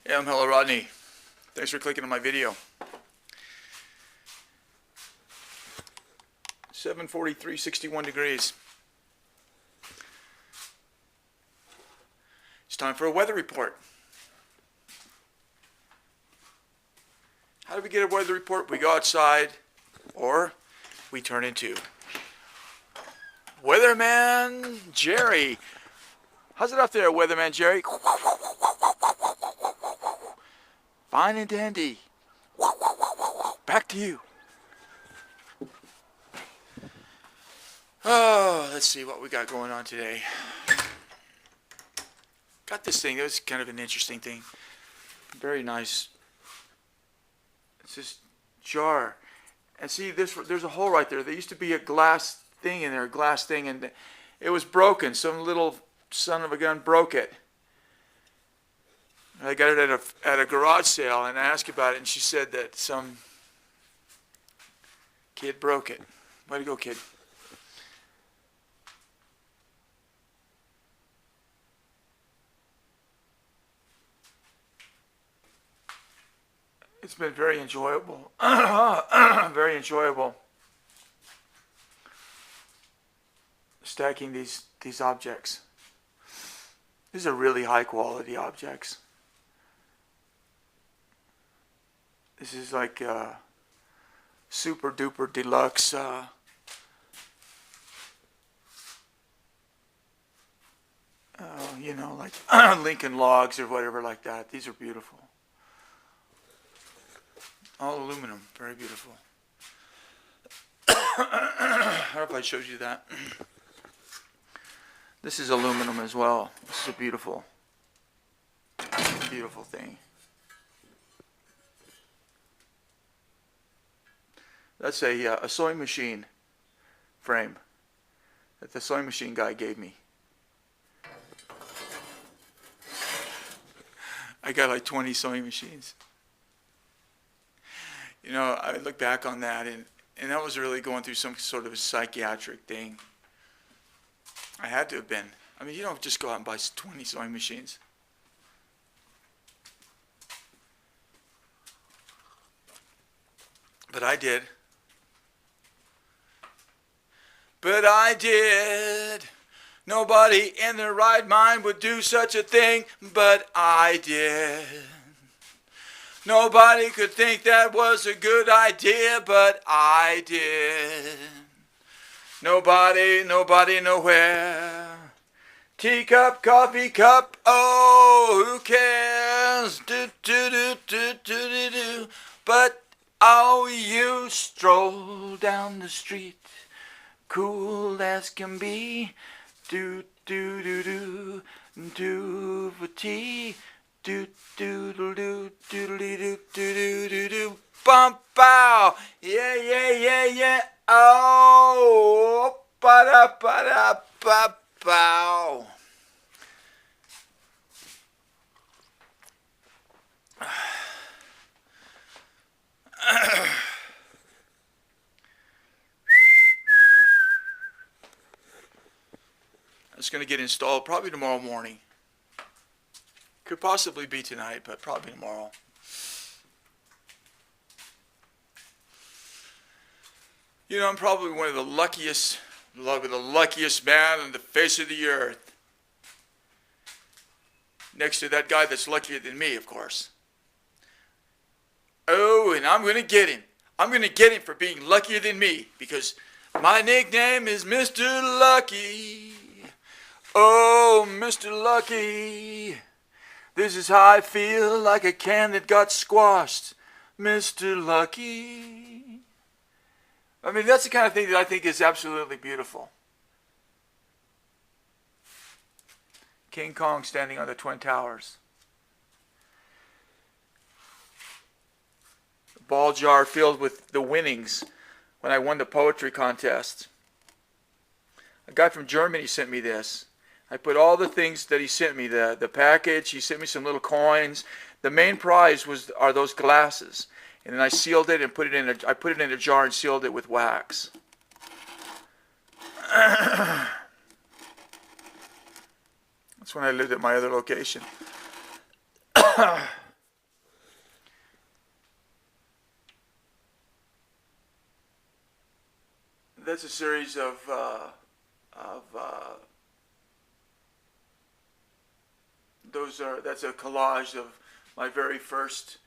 Hello Rodney. Thanks for clicking on my video. 7:43, 61 degrees. It's time for a weather report. How do we get a weather report? We go outside, or we turn into Weatherman Jerry. How's it up there, Weatherman Jerry? Fine and dandy. Back to you. Oh, let's see what we got going on today. Got this thing. That was kind of an interesting thing. Very nice. It's this jar. And see, there's a hole right there. There used to be a glass thing in there, and it was broken. Some little son of a gun broke it. I got it at a garage sale, and I asked about it, and she said that some kid broke it. Way to go, kid. It's been very enjoyable. Very enjoyable stacking these objects. These are really high quality objects. This is like super duper deluxe you know, like Lincoln logs or whatever like that. These are beautiful. All aluminum, very beautiful. I don't know if I showed you that. This is aluminum as well. This is a beautiful, beautiful thing. That's a sewing machine frame that the sewing machine guy gave me. I got like 20 sewing machines. You know, I look back on that, and I was really going through some sort of a psychiatric thing. I had to have been. I mean, you don't just go out and buy 20 sewing machines. But I did. But I did. Nobody in their right mind would do such a thing, but I did. Nobody could think that was a good idea, but I did. Nobody, nowhere. Teacup, coffee cup, oh, who cares? Do. But oh, you stroll down the street, cool as can be. Do for tea. Do bump bow, yeah. Oh, bow. It's going to get installed probably tomorrow morning. Could possibly be tonight, but probably tomorrow. You know, I'm probably one of the luckiest man on the face of the earth. Next to that guy that's luckier than me, of course. Oh, and I'm going to get him. I'm going to get him for being luckier than me, because my nickname is Mr. Lucky. Oh, Mr. Lucky. This is how I feel, like a can that got squashed. Mr. Lucky. I mean, that's the kind of thing that I think is absolutely beautiful. King Kong standing on the Twin Towers. A ball jar filled with the winnings when I won the poetry contest. A guy from Germany sent me this. I put all the things that he sent me, the package. He sent me some little coins. The main prize are those glasses, and then I sealed it and put it in a jar and sealed it with wax. That's when I lived at my other location. That's a series of that's a collage of my very first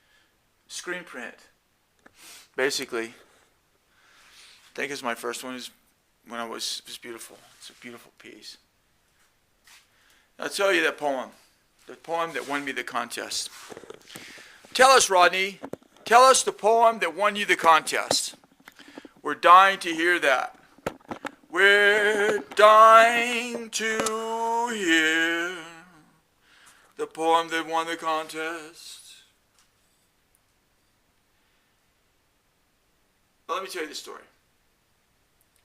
screen print. Basically, I think it's my first one is when it was beautiful. It's a beautiful piece. I'll tell you that poem, the poem that won me the contest. Tell us, Rodney, tell us the poem that won you the contest. We're dying to hear that. We're dying to hear the poem that won the contest. Well, let me tell you the story.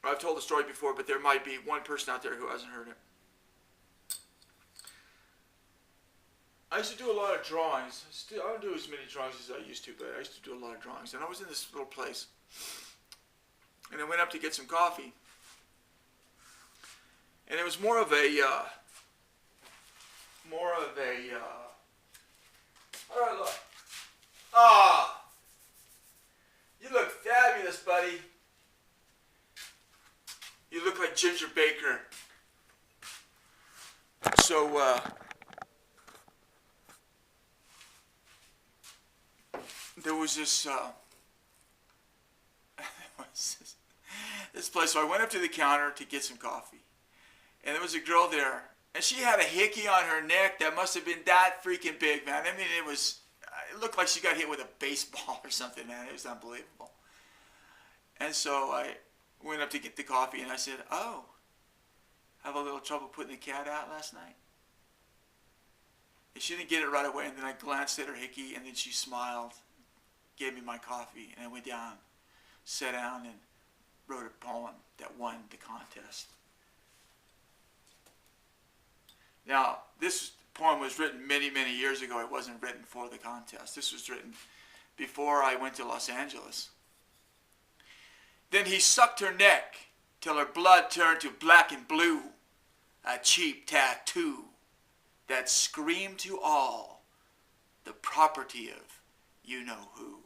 I've told the story before, but there might be one person out there who hasn't heard it. I used to do a lot of drawings. I don't do as many drawings as I used to, but I used to do a lot of drawings. And I was in this little place. And I went up to get some coffee. And it was more of a, how do I look? Ah, you look fabulous, buddy. You look like Ginger Baker. So, there was this, this place. So I went up to the counter to get some coffee. And there was a girl there. And she had a hickey on her neck that must have been that freaking big, man. I mean, it looked like she got hit with a baseball or something, man. It was unbelievable. And so I went up to get the coffee and I said, oh, have a little trouble putting the cat out last night? And she didn't get it right away. And then I glanced at her hickey and then she smiled, gave me my coffee. And I went down, sat down and wrote a poem that won the contest. Now, this poem was written many, many years ago. It wasn't written for the contest. This was written before I went to Los Angeles. Then he sucked her neck till her blood turned to black and blue, a cheap tattoo that screamed to all, the property of you know who.